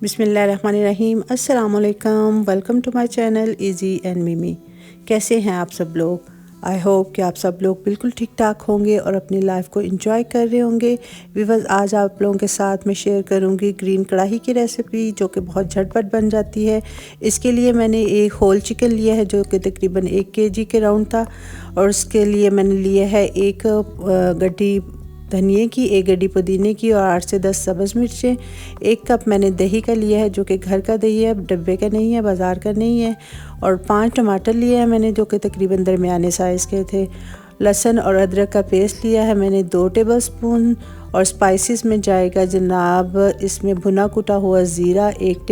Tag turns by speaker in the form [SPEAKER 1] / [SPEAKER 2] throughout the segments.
[SPEAKER 1] बिस्मिल्लाहिर्रहमानिर्रहीम। अस्सलाम वालेकुम। Welcome to my channel easy and Mimi. कैसे हैं आप सब लोग? आई होप कि आप सब लोग बिल्कुल ठीक ठाक होंगे और अपनी लाइफ को एंजॉय कर रहे होंगे। व्यूअर्स, आज आप लोगों के साथ मैं शेयर करूंगी ग्रीन कढ़ाई की रेसिपी, जो कि बहुत झटपट बन जाती है। इसके लिए मैंने एक होल चिकन लिया है जो कि तकरीबन 1 केजी के राउंड था, और उसके लिए मैंने लिया है एक गड्डी धनिए की, 1 गड्डी पुदीने की और 8 से 10 सब्ज़ मिर्चें। 1 कप मैंने दही का लिया है जो कि घर का दही है, डब्बे का नहीं है, बाज़ार का नहीं है। और 5 टमाटर लिए हैं मैंने जो कि तकरीबन दरमियाने साइज़ के थे। लहसुन और अदरक का पेस्ट लिया है मैंने 2 टेबलस्पून। और स्पाइसेस में जाएगा जनाब, इसमें भुना कुटा हुआ ज़ीरा 1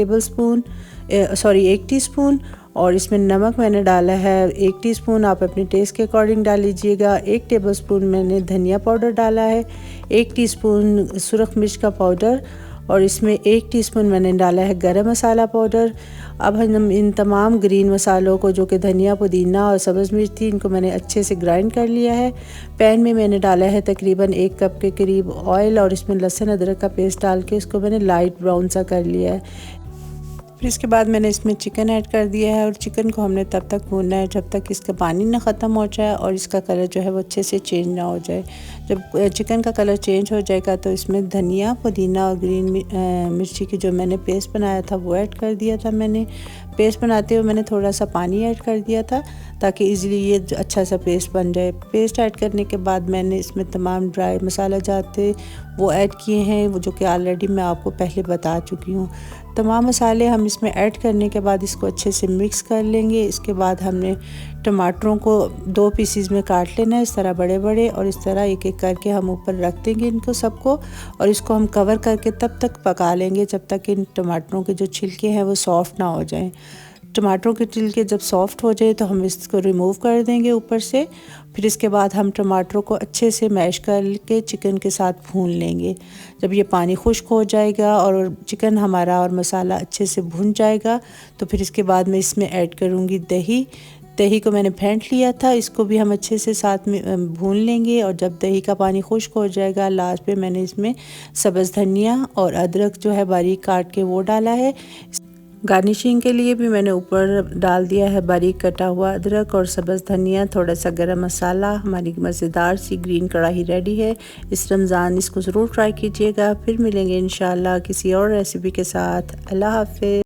[SPEAKER 1] टीस्पून। और इसमें नमक मैंने डाला है 1 टीस्पून, आप अपने टेस्ट के अकॉर्डिंग डाल लीजिएगा। 1 टेबलस्पून मैंने धनिया पाउडर डाला है, 1 टीस्पून सुरख मिर्च का पाउडर, और इसमें 1 टीस्पून मैंने डाला है गरम मसाला पाउडर। अब हम इन तमाम ग्रीन मसालों को, जो कि धनिया, पुदीना और सब्ज़ मिर्च थी, इनको मैंने अच्छे से ग्राइंड कर लिया है। पैन में मैंने डाला है तकरीबन 1 कप के करीब ऑयल, और इसमें लहसुन अदरक का पेस्ट डाल के इसको मैंने लाइट ब्राउन सा कर लिया है। फिर इसके बाद मैंने इसमें चिकन ऐड कर दिया है, और चिकन को हमने तब तक भूनना है जब तक इसका पानी ना ख़त्म हो जाए और इसका कलर जो है वो अच्छे से चेंज ना हो जाए। जब चिकन का कलर चेंज हो जाएगा तो इसमें धनिया, पुदीना और ग्रीन मिर्ची की जो मैंने पेस्ट बनाया था वो ऐड कर दिया था। मैंने पेस्ट बनाते हुए मैंने थोड़ा सा पानी ऐड कर दिया था ताकि इजीली ये अच्छा सा पेस्ट बन जाए। पेस्ट ऐड करने के बाद मैंने इसमें तमाम ड्राई मसाला जाते वो ऐड किए हैं, वो जो कि ऑलरेडी मैं आपको पहले बता चुकी हूँ। तमाम मसाले हम इसमें ऐड करने के बाद इसको अच्छे से मिक्स कर लेंगे। इसके बाद हमने टमाटरों को 2 पीसीज में काट लेना है, इस तरह बड़े बड़े, और इस तरह एक एक करके हम ऊपर रख देंगे इनको सबको, और इसको हम कवर करके तब तक पका लेंगे जब तक इन टमाटरों के जो छिलके हैं वो सॉफ़्ट ना हो जाएं। टमाटरों के छिलके जब सॉफ़्ट हो जाए तो हम इसको रिमूव कर देंगे ऊपर से। फिर इसके बाद हम टमाटरों को अच्छे से मैश करके चिकन के साथ भून लेंगे। जब ये पानी खुश्क हो जाएगा और चिकन हमारा और मसाला अच्छे से भुन जाएगा तो फिर इसके बाद मैं इसमें ऐड करूँगी दही। दही को मैंने फेंट लिया था, इसको भी हम अच्छे से साथ में भून लेंगे। और जब दही का पानी खुश्क हो जाएगा, लास्ट पे मैंने इसमें सब्ज़ धनिया और अदरक जो है बारीक काट के वो डाला है। गार्निशिंग के लिए भी मैंने ऊपर डाल दिया है बारीक कटा हुआ अदरक और सब्ज़ धनिया, थोड़ा सा गरम मसाला। हमारी मज़ेदार सी ग्रीन कढ़ाई रेडी है। इस रमज़ान इसको ज़रूर ट्राई कीजिएगा। फिर मिलेंगे इंशाल्लाह किसी और रेसिपी के साथ। अल्लाह हाफ़िज़।